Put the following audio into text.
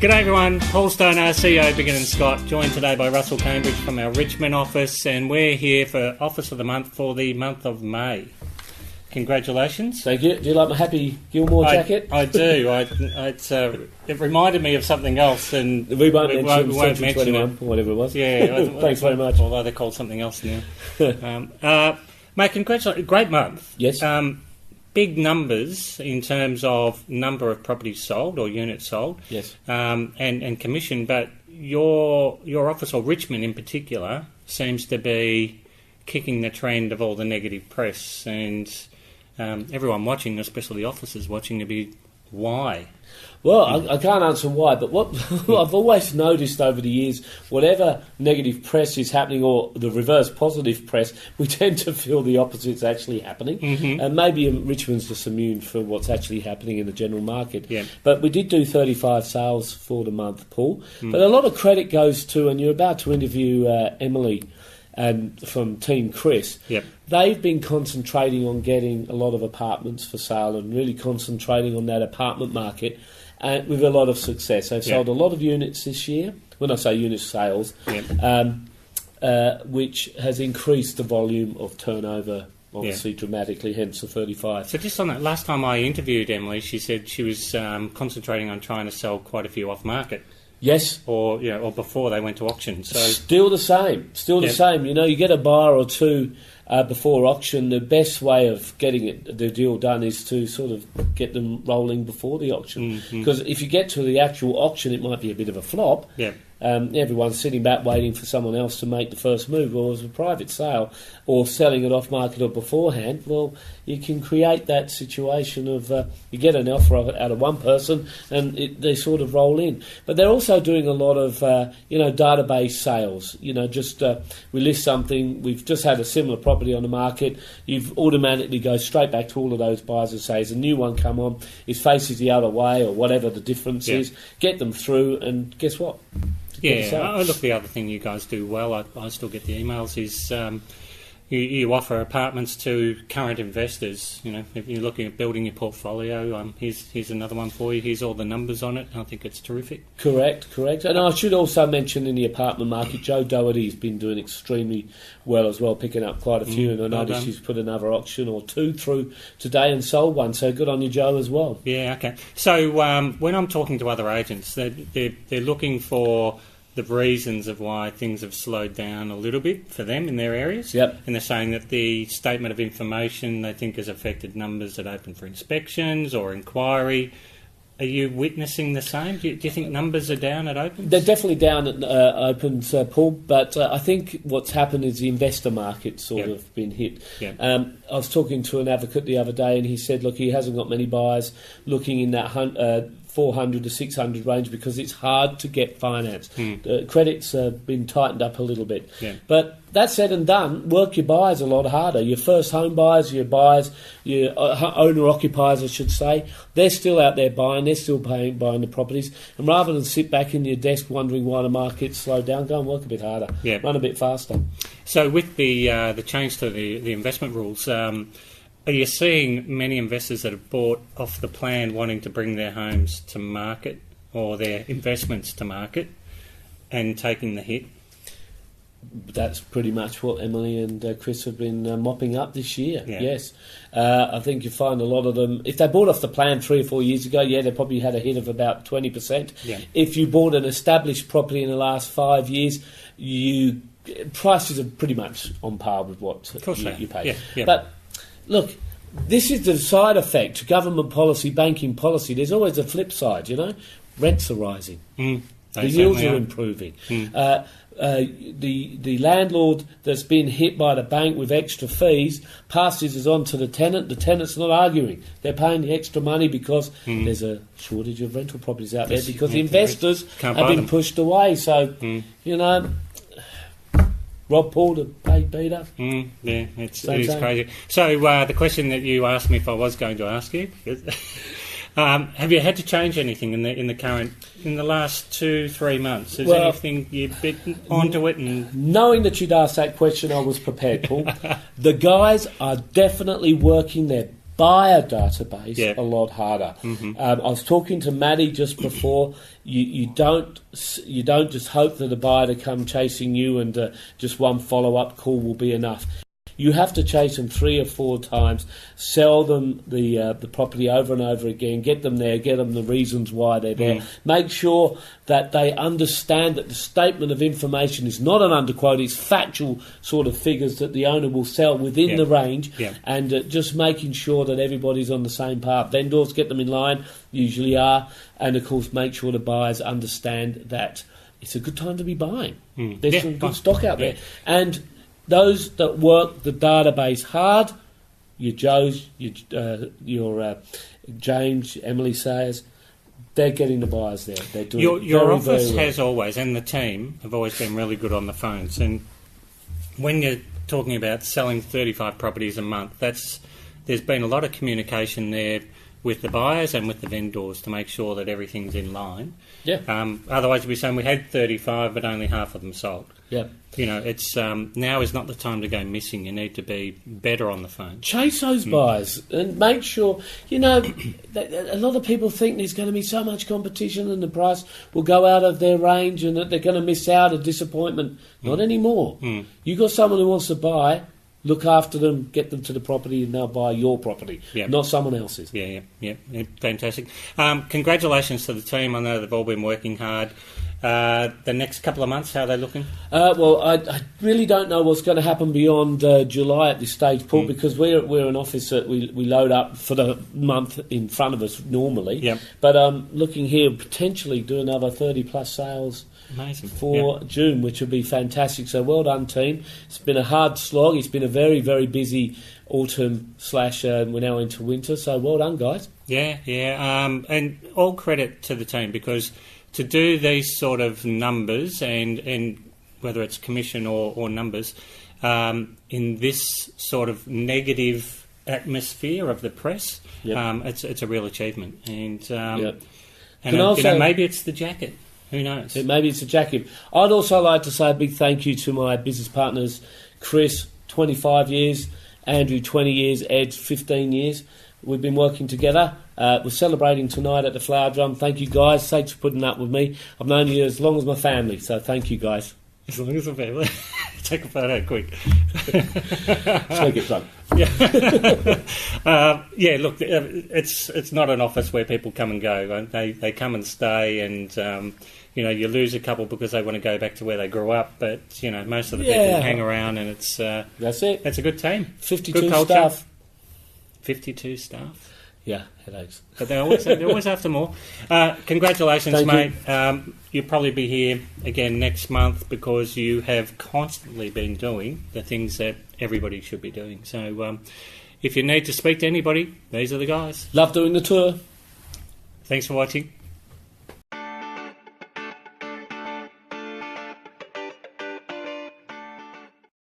G'day everyone, Paul Stoner, CEO Biggin and Scott, joined today by Russell Cambridge from our Richmond office, and we're here for Office of the Month for the month of May. Congratulations. Thank you. Do you like my Happy Gilmore jacket? I do. It reminded me of something else, and we won't mention 21 or whatever it was. Yeah, thanks very much. Although they're called something else now. Mate, congratulations. Great month. Yes. Big numbers in terms of number of properties sold or units sold. Yes. And commission, but your office, or Richmond in particular, seems to be kicking the trend of all the negative press, and everyone watching, especially the officers watching, to be why. Well, I can't answer why, but what I've always noticed over the years, whatever negative press is happening or the reverse positive press, we tend to feel the opposite's actually happening. Mm-hmm. And maybe Richmond's just immune for what's actually happening in the general market. Yeah. But we did do 35 sales for the month, Paul. But a lot of credit goes to, and you're about to interview Emily and from Team Chris. Yep. They've been concentrating on getting a lot of apartments for sale and really concentrating on that apartment market, and with a lot of success. They've sold a lot of units this year. When I say unit sales, which has increased the volume of turnover, obviously dramatically, hence the 35. So just on that, last time I interviewed Emily, she said she was concentrating on trying to sell quite a few off-market. Yes. Or before they went to auction. So still the same. The same. You know, you get a buyer or two before auction. The best way of getting the deal done is to sort of get them rolling before the auction. Because if you get to the actual auction, it might be a bit of a flop. Yeah. Everyone's sitting back waiting for someone else to make the first move, or as a private sale, or selling it off market or beforehand. Well, you can create that situation of you get an offer out of one person and they sort of roll in. But they're also doing a lot of database sales. We list something, we've just had a similar property on the market, you've automatically go straight back to all of those buyers and say, "Has a new one come on? His face is the other way," or whatever the difference is. Get them through, and guess what? Yeah, look, the other thing you guys do well, I still get the emails, is you offer apartments to current investors. You know, if you're looking at building your portfolio, here's another one for you. Here's all the numbers on it. I think it's terrific. Correct. And I should also mention in the apartment market, Joe Doherty's been doing extremely well as well, picking up quite a few. And I noticed he's put another auction or two through today and sold one. So good on you, Joe, as well. Yeah, okay. So when I'm talking to other agents, they're looking for the reasons of why things have slowed down a little bit for them in their areas. Yep. And they're saying that the statement of information they think has affected numbers that open for inspections or inquiry. Are you witnessing the same? Do you think numbers are down at opens? They're definitely down at opens, Paul, but I think what's happened is the investor market sort of been hit. Yep. I was talking to an advocate the other day, and he said, look, he hasn't got many buyers looking in that 400 to 600 range because it's hard to get finance. Credit's been tightened up a little bit. Yeah. But that said and done, work your buyers a lot harder. Your first home buyers, your owner-occupiers, I should say, they're still out there buying, they're still buying the properties. And rather than sit back in your desk wondering why the market's slowed down, go and work a bit harder, run a bit faster. So with the change to the investment rules, are you seeing many investors that have bought off the plan wanting to bring their homes to market or their investments to market and taking the hit? That's pretty much what Emily and Chris have been mopping up this year, yes. I think you find a lot of them, if they bought off the plan 3 or 4 years ago, they probably had a hit of about 20%. Yeah. If you bought an established property in the last 5 years, prices are pretty much on par with what you pay. Yeah, yeah. But look, this is the side effect, government policy, banking policy. There's always a flip side, Rents are rising. The yields are improving. The landlord that's been hit by the bank with extra fees passes it on to the tenant. The tenant's not arguing. They're paying the extra money because there's a shortage of rental properties out there because the investors have been pushed away. So, Rob Paul to pay Peter. Yeah, it is crazy. So the question that you asked me if I was going to ask you, have you had to change anything in the last 2-3 months? Is anything you've bitten onto it? And knowing that you'd asked that question, I was prepared, Paul. The guys are definitely working their buyer database Yeah. a lot harder. Mm-hmm. I was talking to Maddie just before. You don't just hope that a buyer to come chasing you and just one follow-up call will be enough. You have to chase them 3 or 4 times, sell them the property over and over again, get them there, get them the reasons why they're there. Make sure that they understand that the statement of information is not an underquote, it's factual sort of figures that the owner will sell within the range, and just making sure that everybody's on the same path. Vendors, get them in line, usually are, and of course make sure the buyers understand that it's a good time to be buying. There's some good stock out there. And those that work the database hard, your Joes, your James, Emily Sayers, they're getting the buyers there. They're doing your very, office very well. has always, and the team have always been really good on the phones. And when you're talking about selling 35 properties a month, there's been a lot of communication there with the buyers and with the vendors to make sure that everything's in line. Yeah. Otherwise, we'd be saying we had 35, but only half of them sold. Yeah. You know, it's now is not the time to go missing. You need to be better on the phone. Chase those buyers and make sure, a lot of people think there's going to be so much competition and the price will go out of their range and that they're going to miss out, a disappointment. Not anymore. You got someone who wants to buy, look after them, get them to the property, and they'll buy your property, not someone else's. Yeah, fantastic. Congratulations to the team. I know they've all been working hard. The next couple of months, how are they looking? Well, I really don't know what's going to happen beyond July at this stage, Paul, because we're an office that we load up for the month in front of us normally. Yep. But looking here, potentially do another 30-plus sales. Amazing. For June, which would be fantastic. So well done, team. It's been a hard slog. It's been a very, very busy autumn / we're now into winter. So well done, guys. Yeah. And all credit to the team, because to do these sort of numbers and whether it's commission or numbers in this sort of negative atmosphere of the press, it's a real achievement. And maybe it's the jacket. Who knows? Maybe it's a jacket. I'd also like to say a big thank you to my business partners, Chris, 25 years, Andrew, 20 years, Ed, 15 years. We've been working together. We're celebrating tonight at the Flower Drum. Thank you, guys. Thanks for putting up with me. I've known you as long as my family, so thank you, guys. As long as the family. Take a photo quick. So get drunk. Look, it's not an office where people come and go. They come and stay, and you lose a couple because they want to go back to where they grew up. But most of the people hang around, and it's that's it. It's a good team. 52 staff. 52 staff. Yeah, headaches. But they're always after more. Congratulations, mate. You'll probably be here again next month because you have constantly been doing the things that everybody should be doing. So if you need to speak to anybody, these are the guys. Love doing the tour. Thanks for watching.